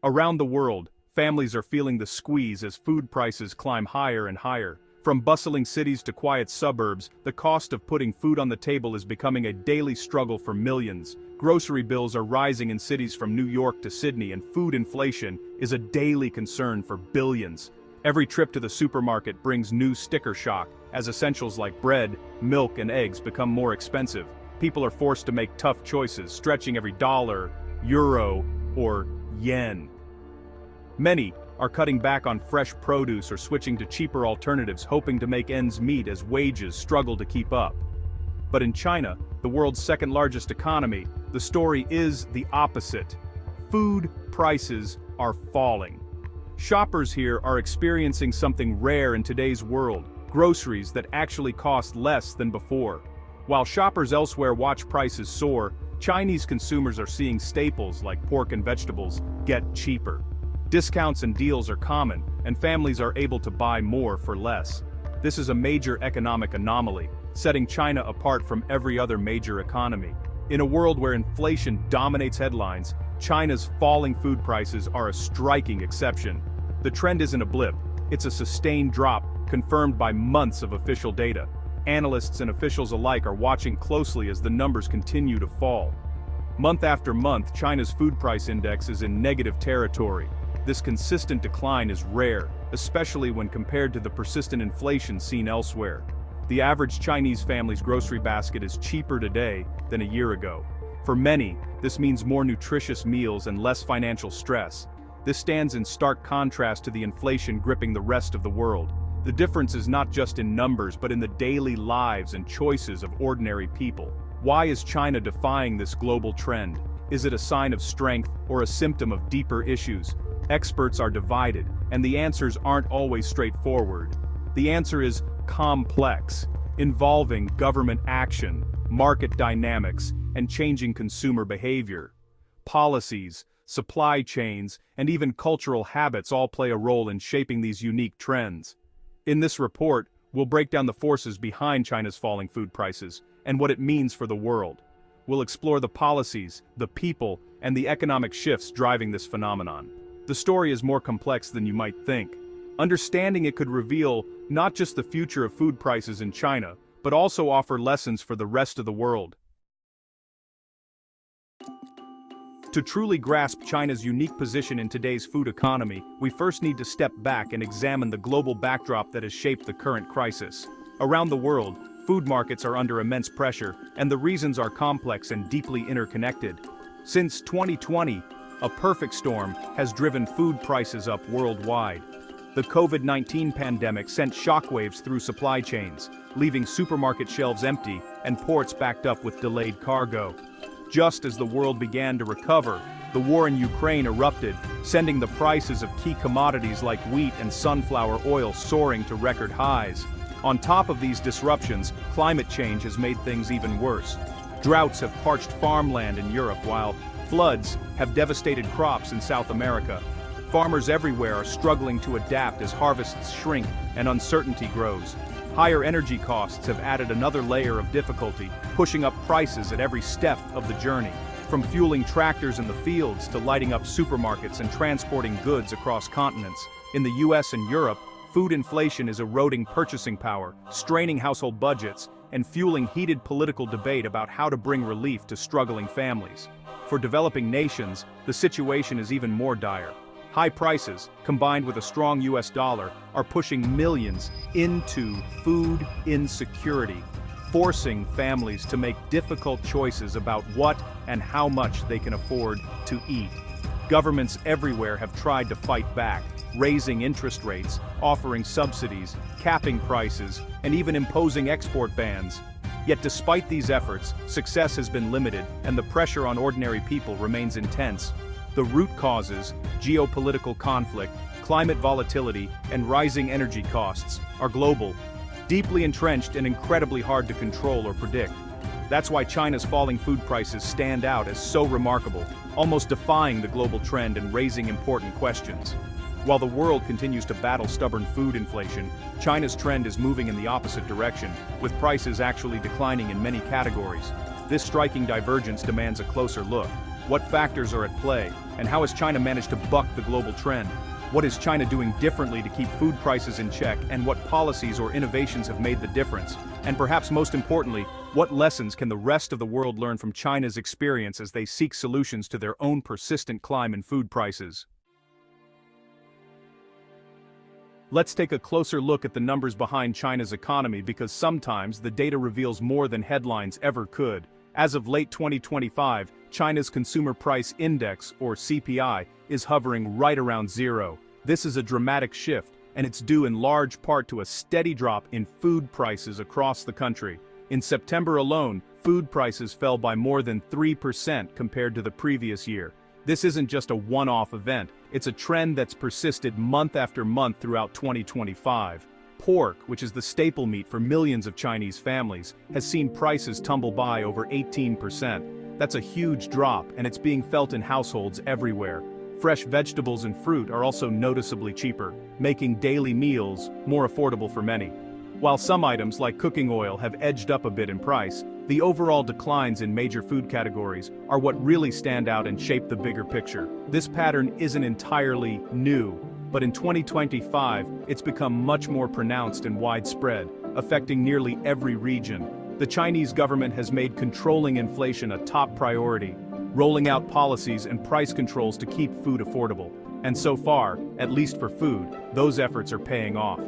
Around the world, families are feeling the squeeze as food prices climb higher and higher. From bustling cities to quiet suburbs, the cost of putting food on the table is becoming a daily struggle for millions. Grocery bills are rising in cities from New York to Sydney, and food inflation is a daily concern for billions. Every trip to the supermarket brings new sticker shock, as essentials like bread, milk, and eggs become more expensive. People are forced to make tough choices, stretching every dollar, euro, or yen. Many are cutting back on fresh produce or switching to cheaper alternatives, hoping to make ends meet as wages struggle to keep up. But in China, the world's second-largest economy, the story is the opposite. Food prices are falling. Shoppers here are experiencing something rare in today's world: groceries that actually cost less than before. While shoppers elsewhere watch prices soar, Chinese consumers are seeing staples like pork and vegetables get cheaper. Discounts and deals are common, and families are able to buy more for less. This is a major economic anomaly, setting China apart from every other major economy. In a world where inflation dominates headlines, China's falling food prices are a striking exception. The trend isn't a blip, it's a sustained drop, confirmed by months of official data. Analysts and officials alike are watching closely as the numbers continue to fall. Month after month, China's food price index is in negative territory. This consistent decline is rare, especially when compared to the persistent inflation seen elsewhere. The average Chinese family's grocery basket is cheaper today than a year ago. For many, this means more nutritious meals and less financial stress. This stands in stark contrast to the inflation gripping the rest of the world. The difference is not just in numbers, but in the daily lives and choices of ordinary people. Why is China defying this global trend? Is it a sign of strength or a symptom of deeper issues? Experts are divided, and the answers aren't always straightforward. The answer is complex, involving government action, market dynamics, and changing consumer behavior. Policies, supply chains, and even cultural habits all play a role in shaping these unique trends. In this report, we'll break down the forces behind China's falling food prices and what it means for the world. We'll explore the policies, the people, and the economic shifts driving this phenomenon. The story is more complex than you might think. Understanding it could reveal not just the future of food prices in China, but also offer lessons for the rest of the world. To truly grasp China's unique position in today's food economy, we first need to step back and examine the global backdrop that has shaped the current crisis. Around the world, food markets are under immense pressure, and the reasons are complex and deeply interconnected. Since 2020, a perfect storm has driven food prices up worldwide. The COVID-19 pandemic sent shockwaves through supply chains, leaving supermarket shelves empty and ports backed up with delayed cargo. Just as the world began to recover, the war in Ukraine erupted, sending the prices of key commodities like wheat and sunflower oil soaring to record highs. On top of these disruptions, climate change has made things even worse. Droughts have parched farmland in Europe, while floods have devastated crops in South America. Farmers everywhere are struggling to adapt as harvests shrink and uncertainty grows. Higher energy costs have added another layer of difficulty, pushing up prices at every step of the journey. From fueling tractors in the fields to lighting up supermarkets and transporting goods across continents. In the US and Europe, food inflation is eroding purchasing power, straining household budgets, and fueling heated political debate about how to bring relief to struggling families. For developing nations, the situation is even more dire. High prices, combined with a strong US dollar, are pushing millions into food insecurity, forcing families to make difficult choices about what and how much they can afford to eat. Governments everywhere have tried to fight back, raising interest rates, offering subsidies, capping prices, and even imposing export bans. Yet despite these efforts, success has been limited, and the pressure on ordinary people remains intense. The root causes, geopolitical conflict, climate volatility, and rising energy costs, are global, deeply entrenched and incredibly hard to control or predict. That's why China's falling food prices stand out as so remarkable, almost defying the global trend and raising important questions. While the world continues to battle stubborn food inflation, China's trend is moving in the opposite direction, with prices actually declining in many categories. This striking divergence demands a closer look. What factors are at play, and how has China managed to buck the global trend? What is China doing differently to keep food prices in check, and what policies or innovations have made the difference? And perhaps most importantly, what lessons can the rest of the world learn from China's experience as they seek solutions to their own persistent climb in food prices? Let's take a closer look at the numbers behind China's economy, because sometimes the data reveals more than headlines ever could. As of late 2025, China's Consumer Price Index, or CPI, is hovering right around zero. This is a dramatic shift, and it's due in large part to a steady drop in food prices across the country. In September alone, food prices fell by more than 3% compared to the previous year. This isn't just a one-off event, it's a trend that's persisted month after month throughout 2025. Pork, which is the staple meat for millions of Chinese families, has seen prices tumble by over 18%. That's a huge drop, and it's being felt in households everywhere. Fresh vegetables and fruit are also noticeably cheaper, making daily meals more affordable for many. While some items like cooking oil have edged up a bit in price, the overall declines in major food categories are what really stand out and shape the bigger picture. This pattern isn't entirely new, but in 2025, it's become much more pronounced and widespread, affecting nearly every region. The Chinese government has made controlling inflation a top priority, rolling out policies and price controls to keep food affordable. And so far, at least for food, those efforts are paying off.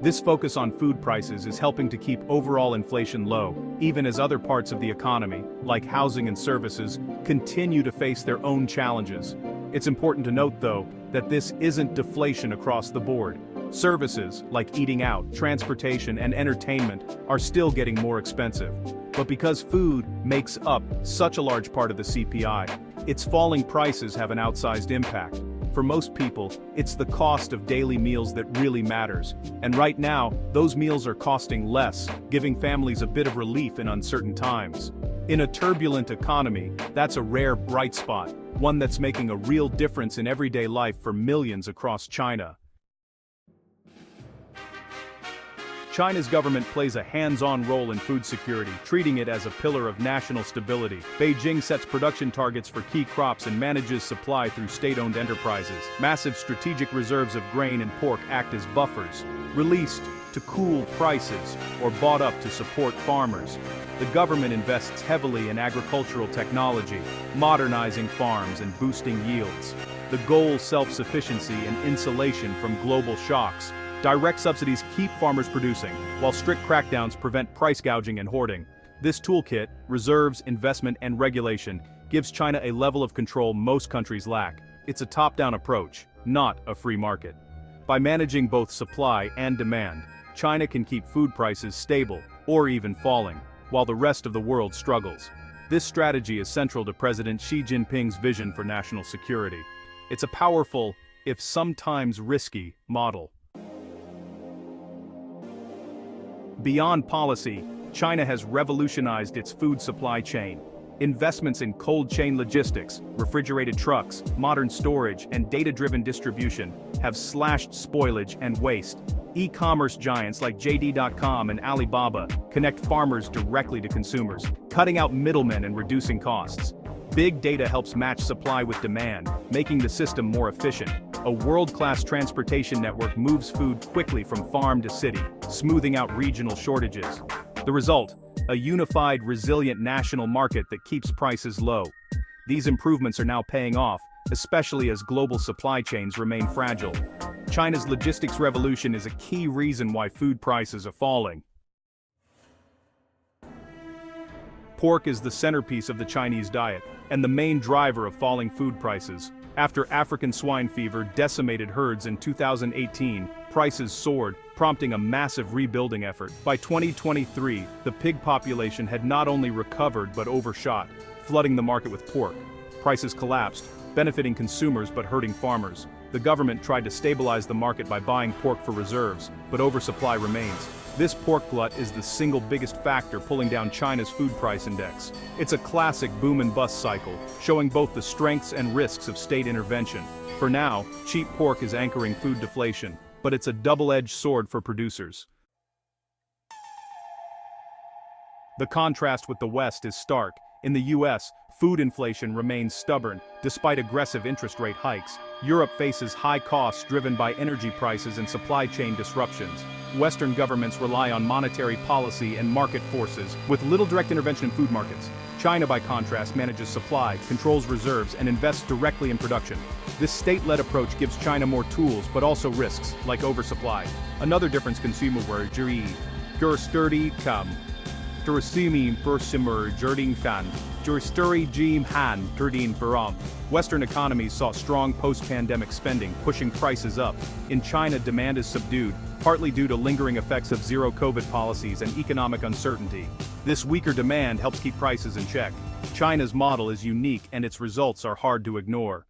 This focus on food prices is helping to keep overall inflation low, even as other parts of the economy, like housing and services, continue to face their own challenges. It's important to note, though, that this isn't deflation across the board. Services, like eating out, transportation, and entertainment, are still getting more expensive. But because food makes up such a large part of the CPI, its falling prices have an outsized impact. For most people, it's the cost of daily meals that really matters. And right now, those meals are costing less, giving families a bit of relief in uncertain times. In a turbulent economy, that's a rare bright spot, one that's making a real difference in everyday life for millions across China. China's government plays a hands-on role in food security, treating it as a pillar of national stability. Beijing sets production targets for key crops and manages supply through state-owned enterprises. Massive strategic reserves of grain and pork act as buffers, released to cool prices or bought up to support farmers. The government invests heavily in agricultural technology, modernizing farms and boosting yields. The goal: self-sufficiency and insulation from global shocks. Direct subsidies keep farmers producing, while strict crackdowns prevent price gouging and hoarding. This toolkit, reserves, investment, and regulation, gives China a level of control most countries lack. It's a top-down approach, not a free market. By managing both supply and demand, China can keep food prices stable, or even falling, while the rest of the world struggles. This strategy is central to President Xi Jinping's vision for national security. It's a powerful, if sometimes risky, model. Beyond policy, China has revolutionized its food supply chain. Investments in cold chain logistics, refrigerated trucks, modern storage, and data-driven distribution have slashed spoilage and waste. E-commerce giants like JD.com and Alibaba connect farmers directly to consumers, cutting out middlemen and reducing costs. Big data helps match supply with demand, making the system more efficient. A world-class transportation network moves food quickly from farm to city, smoothing out regional shortages. The result: a unified, resilient national market that keeps prices low. These improvements are now paying off, especially as global supply chains remain fragile. China's logistics revolution is a key reason why food prices are falling. Pork is the centerpiece of the Chinese diet, and the main driver of falling food prices. After African swine fever decimated herds in 2018, prices soared, prompting a massive rebuilding effort. By 2023, the pig population had not only recovered but overshot, flooding the market with pork. Prices collapsed, benefiting consumers but hurting farmers. The government tried to stabilize the market by buying pork for reserves, but oversupply remains. This pork glut is the single biggest factor pulling down China's food price index. It's a classic boom and bust cycle, showing both the strengths and risks of state intervention. For now, cheap pork is anchoring food deflation, but it's a double-edged sword for producers. The contrast with the West is stark. In the US, Food inflation remains stubborn, despite aggressive interest rate hikes. Europe faces high costs driven by energy prices and supply chain disruptions. Western governments rely on monetary policy and market forces, with little direct intervention in food markets. China, by contrast, manages supply, controls reserves, and invests directly in production. This state-led approach gives China more tools, but also risks, like oversupply. Another difference consumer sturdy kam. Turasimi persimer jerding fan. Juristuri jim han turdin param. Western economies saw strong post-pandemic spending, pushing prices up. In China, demand is subdued, partly due to lingering effects of zero-COVID policies and economic uncertainty. This weaker demand helps keep prices in check. China's model is unique and its results are hard to ignore.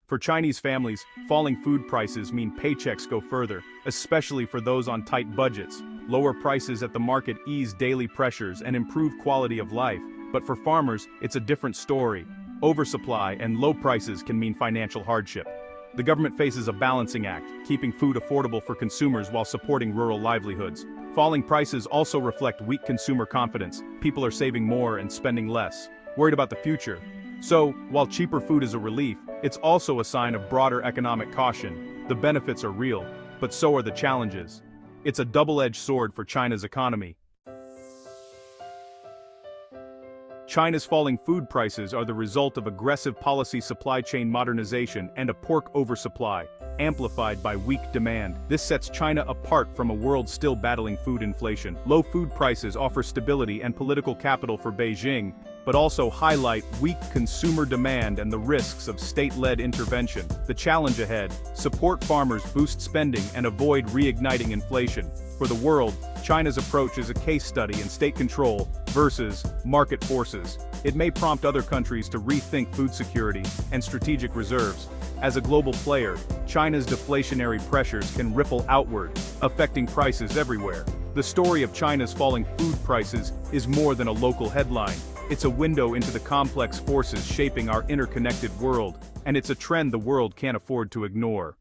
For Chinese families, falling food prices mean paychecks go further, especially for those on tight budgets. Lower prices at the market ease daily pressures and improve quality of life, but for farmers, it's a different story. Oversupply and low prices can mean financial hardship. The government faces a balancing act, keeping food affordable for consumers while supporting rural livelihoods. Falling prices also reflect weak consumer confidence. People are saving more and spending less, worried about the future. So, while cheaper food is a relief, it's also a sign of broader economic caution. The benefits are real, but so are the challenges. It's a double-edged sword for China's economy. China's falling food prices are the result of aggressive policy supply chain modernization and a pork oversupply, amplified by weak demand. This sets China apart from a world still battling food inflation. Low food prices offer stability and political capital for Beijing, but also highlight weak consumer demand and the risks of state-led intervention. The challenge ahead: support farmers, boost spending, and avoid reigniting inflation. For the world, China's approach is a case study in state control versus market forces. It may prompt other countries to rethink food security and strategic reserves. As a global player, China's deflationary pressures can ripple outward, affecting prices everywhere. The story of China's falling food prices is more than a local headline. It's a window into the complex forces shaping our interconnected world, and it's a trend the world can't afford to ignore.